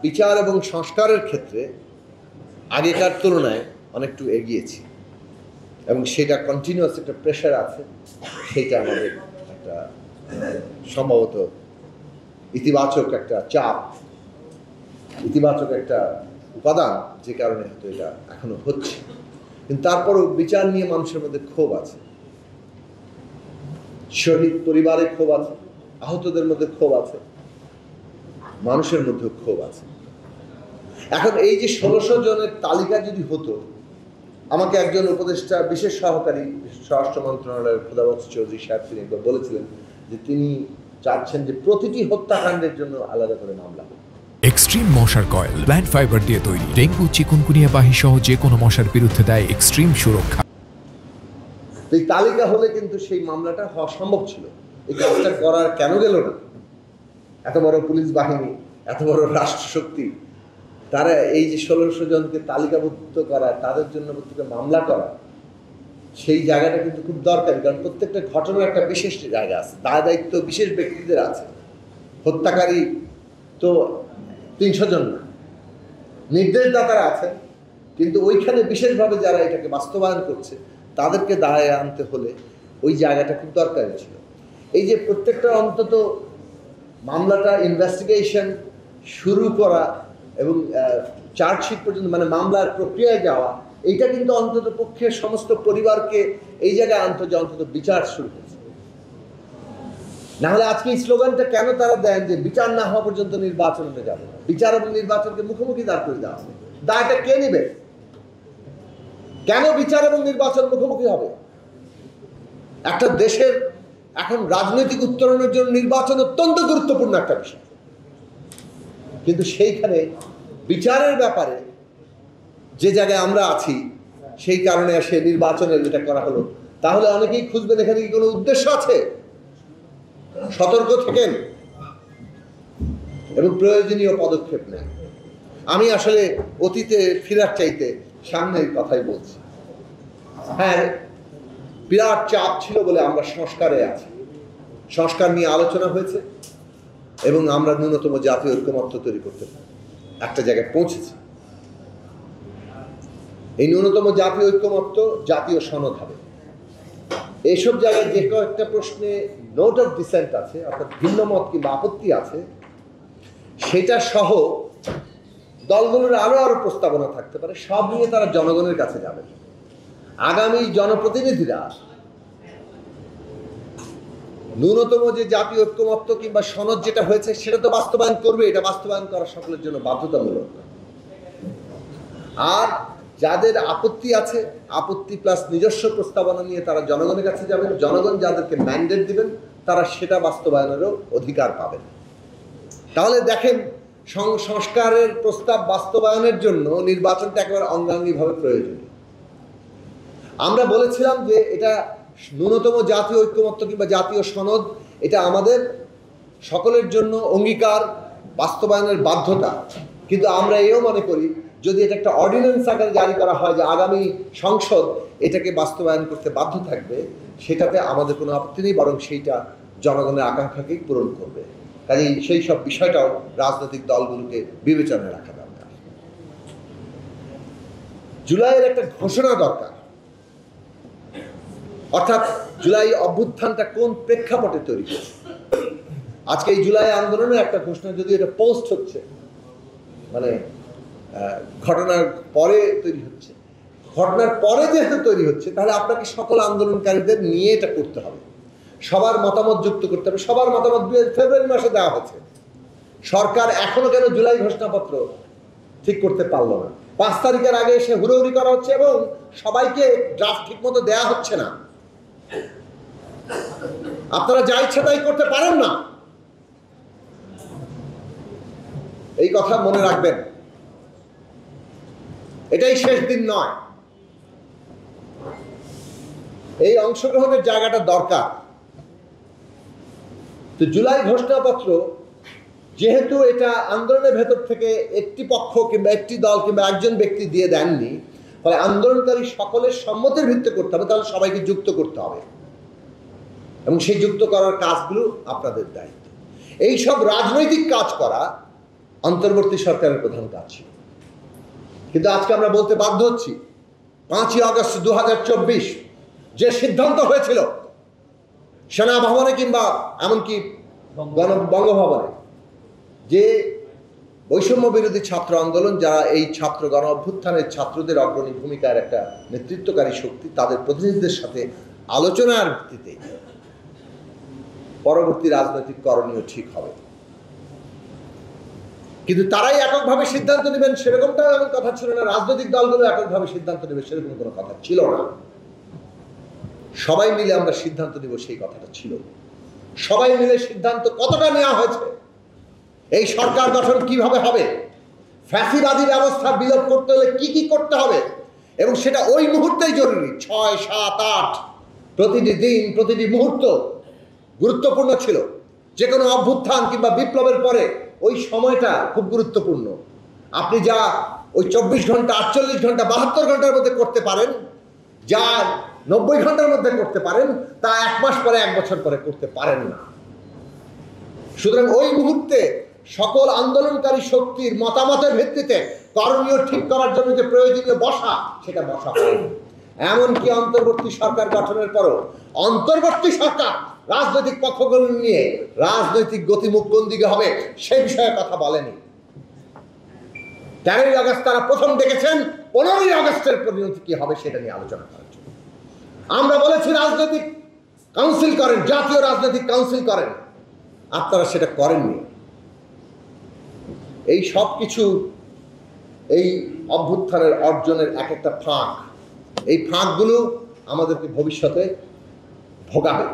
বিচার এবং সংস্কারের ক্ষেত্রে আগেকার তুলনায় অনেকটু এগিয়েছি এবং সেটা কন্টিনিউয়াস একটা প্রেশার আছে, সেইটা আমাদের একটা সম্ভবত ইতিবাচক একটা চাপ, ইতিবাচক একটা উপাদান, যে কারণে হয়তো এটা এখনো হচ্ছে। কিন্তু তারপরও বিচার নিয়ে মানুষের মধ্যে ক্ষোভ আছে, শহীদ পরিবারে ক্ষোভ আছে, আহতদের মধ্যে ক্ষোভ আছে, মানুষের মধ্যে ক্ষোভ আছে। এখন এই যে 1600 জনের তালিকা যদি হতো, আমাকে একজন উপদেষ্টা বিশেষ সহকারী স্বরাষ্ট্র মন্ত্রণালয়ের খুদাবক্স চৌধুরী সাহেব তিনি একবার বলেছিলেন যে তিনি চাচ্ছেন যে প্রতিটি হত্যাকাণ্ডের জন্য আলাদা করে মামলা হবে। এক্সট্রিম মশার কয়েল প্ল্যান্ট ফাইবার দিয়ে তৈরি, ডেঙ্গু চিকুনগুনিয়া বাহি সহ যে কোনো মশার বিরুদ্ধে দেয় এক্সট্রিম সুরক্ষা। এই তালিকা হলে কিন্তু সেই মামলাটা হওয়া সম্ভব ছিল। এই কাজটা করার কেন গেল না? এত বড় পুলিশ বাহিনী, এত বড় রাষ্ট্রশক্তি, তারা এই যে 1600 জনকে তালিকাভুক্ত করা, তাদের জন্য প্রত্যেকটা মামলা করা, সেই জায়গাটা কিন্তু খুব দরকারি। কারণ প্রত্যেকটা ঘটনার একটা বিশেষ জায়গা আছে, দায় দায়িত্ব বিশেষ ব্যক্তিদের আছে। হত্যাকারী তো 300 জন না, নির্দেশদাতারা আছেন, কিন্তু ওইখানে বিশেষভাবে যারা এটাকে বাস্তবায়ন করছে তাদেরকে দায়ে আনতে হলে ওই জায়গাটা খুব দরকারি ছিল। এই যে প্রত্যেকটা অন্তত মামলাটা ইনভেস্টিগেশন শুরু করা এবং চার্জশিট পর্যন্ত, মানে মামলার প্রক্রিয়ায় যাওয়া, এইটা কিন্তু অন্তত পক্ষে সমস্ত পরিবারকে এই জায়গায় আনতো যে অন্তত বিচার শুরু হয়েছে। নাহলে আজকে এই স্লোগানটা কেন তারা দেন যে বিচার না হওয়া পর্যন্ত নির্বাচনে যাবে না? বিচার এবং নির্বাচনকে মুখোমুখি দাঁড় করে দেওয়া হবে, দায়টা কে নেবে? কেন বিচার এবং নির্বাচন মুখোমুখি হবে? একটা দেশের এখন রাজনৈতিক উত্তরণের জন্য নির্বাচন অত্যন্ত গুরুত্বপূর্ণ একটা বিষয়, কিন্তু সেইখানে বিচারের ব্যাপারে যে জায়গায় আমরা আছি, সেই কারণে সে নির্বাচনের যেটা করা হলো, তাহলে অনেকেই খুঁজবেন এখানে কি কোনো উদ্দেশ্য আছে? সতর্ক থাকেন এবং প্রয়োজনীয় পদক্ষেপ নেন। আমি আসলে অতীতে ফেরার চাইতে সামনের কথাই বলছি। হ্যাঁ, বিরাট চাপ ছিল বলে আমরা সংস্কারে আছি, সংস্কার নিয়ে আলোচনা হয়েছে এবং আমরা ন্যূনতম জাতীয় ঐক্যমত্য তৈরি করতে একটা জায়গায় পৌঁছেছি। এই ন্যূনতম জাতীয় ঐক্যমত্য জাতীয় সনদ হবে। এইসব জায়গায় যে কয়েকটা প্রশ্নে নোট অফ ডিসেন্ট আছে, অর্থাৎ ভিন্ন মত কিংবা আপত্তি আছে, সেটা সহ দলগুলোর আরো প্রস্তাবনা থাকতে পারে, সব নিয়ে তারা জনগণের কাছে যাবে। আগামী জনপ্রতিনিধিরা ন্যূনতম যে জাতীয় ঐক্যমত্য কিংবা সনদ যেটা হয়েছে সেটা তো বাস্তবায়ন করবে, এটা বাস্তবায়ন করা সকলের জন্য বাধ্যতামূলক। আর যাদের আপত্তি আছে, আপত্তি প্লাস নিজস্ব প্রস্তাবনা নিয়ে তারা জনগণের কাছে যাবেন, জনগণ যাদেরকে ম্যান্ডেট দিবেন তারা সেটা বাস্তবায়নেরও অধিকার পাবেন। তাহলে দেখেন, সংস্কারের প্রস্তাব বাস্তবায়নের জন্য নির্বাচনটা একেবারে অঙ্গাঙ্গিভাবে প্রয়োজনীয়। আমরা বলেছিলাম যে এটা ন্যূনতম জাতীয় ঐক্যমত্য কিংবা জাতীয় সনদ, এটা আমাদের সকলের জন্য অঙ্গীকার, বাস্তবায়নের বাধ্যতা। কিন্তু আমরা এও মনে করি যদি এটা একটা অর্ডিন্যান্স আকারে জারি করা হয় যে আগামী সংসদ এটাকে বাস্তবায়ন করতে বাধ্য থাকবে, সেটাতে আমাদের কোনো আপত্তি নেই, বরং সেইটা জনগণের আকাঙ্ক্ষাকেই পূরণ করবে। কাজেই সেই সব বিষয়টাও রাজনৈতিক দলগুলোকে বিবেচনায় রাখা দরকার। জুলাইয়ের একটা ঘোষণা দরকার, অর্থাৎ জুলাই অভ্যুত্থানটা কোন প্রেক্ষাপটে তৈরি হয়েছে। আজকে এই জুলাই আন্দোলনের একটা ঘোষণা, যদি এটা পোস্ট হচ্ছে, মানে ঘটনার পরে তৈরি হচ্ছে, ঘটনার পরে যেহেতু তৈরি হচ্ছে, তাহলে আপনাকে সকল আন্দোলনকারীদের নিয়ে এটা করতে হবে, সবার মতামত যুক্ত করতে হবে। সবার মতামত ফেব্রুয়ারি মাসে দেওয়া হচ্ছে, সরকার এখনো কেন জুলাই ঘোষণাপত্র ঠিক করতে পারলো না? 5 তারিখের আগে এসে হুড়োহুড়ি করা হচ্ছে এবং সবাইকে ড্রাফট ঠিক মতো দেওয়া হচ্ছে না। আপনারা যা ইচ্ছা তাই করতে পারেন না, এই কথা মনে রাখবেন। এটাই শেষ দিন নয়, এই অংশগ্রহণের জায়গাটা দরকার। তো জুলাই ঘোষণাপত্র যেহেতু এটা আন্দোলনের ভেতর থেকে একটি পক্ষ কিংবা একটি দল কিংবা একজন ব্যক্তি দিয়ে দেননি, ফলে আন্দোলনকারী সকলের সম্মতির ভিত্তিতে করতে হবে, তাহলে সবাইকে যুক্ত করতে হবে এবং সেই যুক্ত করার কাজগুলো আপনাদের দায়িত্ব। এই সব রাজনৈতিক কাজ করা অন্তর্বর্তী সরকারের প্রধান কাজ ছিল। কিন্তু আজকে আমরা বলতে বাধ্য হচ্ছি 5ই আগস্ট 2024 যে সিদ্ধান্ত হয়েছিল সেনাভবনে কিংবা এমনকি বঙ্গভবনে, যে বৈষম্য বিরোধী ছাত্র আন্দোলন, যারা এই ছাত্র গণ অভ্যুত্থানের ছাত্রদের অগ্রণী ভূমিকার একটা নেতৃত্বকারী শক্তি, তাদের প্রতিনিধিদের সাথে আলোচনার ভিত্তিতে পরবর্তী রাজনৈতিক করণীয় ঠিক হবে। কিন্তু তারাই এককভাবে সিদ্ধান্ত নেবেন সেরকমটাও এমন কথা ছিল না। রাজনৈতিক দলগুলো এককভাবে সিদ্ধান্ত নেবে সেরকম কোনো কথা ছিল না। সবাই মিলে আমরা সিদ্ধান্ত নেব সেই কথাটা ছিল। সবাই মিলে সিদ্ধান্ত কতটা নেওয়া হয়েছে, এই সরকার গঠন কিভাবে হবে, ফ্যাসিবাদী ব্যবস্থা বিলোপ করতে হলে কি কি করতে হবে, এবং সেটা ওই মুহূর্তেই জরুরি। 6, 7, 8 প্রতিটি দিন, প্রতিটি মুহূর্ত গুরুত্বপূর্ণ ছিল। যে কোনো অভ্যুত্থান কিংবা বিপ্লবের পরে ওই সময়টা খুব গুরুত্বপূর্ণ। আপনি যা ওই 24 ঘন্টা, 48 ঘন্টা, 72 ঘন্টার মধ্যে করতে পারেন, যা 90 ঘন্টার মধ্যে করতে পারেন, তা 1 মাস পরে, 1 বছর পরে করতে পারেন না। সুতরাং ওই মুহূর্তে সকল আন্দোলনকারী শক্তির মতামতের ভিত্তিতে করণীয় ঠিক করার জন্য যে প্রয়োজনীয় বসা, সেটা বসা হয়নি। এমনকি অন্তর্বর্তী সরকার গঠনের পরও অন্তর্বর্তী সরকার রাজনৈতিক পক্ষগুলো নিয়ে রাজনৈতিক গতিমুখ কোন দিকে হবে সে বিষয়ে কথা বলেনি। 13ই আগস্ট তারা প্রথম দেখেছেন 15ই আগস্টের পরিণতি কি হবে সেটা নিয়ে আলোচনা করার জন্য। আমরা বলেছি রাজনৈতিক কাউন্সিল করেন, জাতীয় রাজনৈতিক কাউন্সিল করেন, আপনারা সেটা করেননি। এই সব কিছু এই অভ্যুত্থানের অর্জনের এক একটা ফাঁক, এই ফাঁকগুলো আমাদেরকে ভবিষ্যতে ভোগাবে।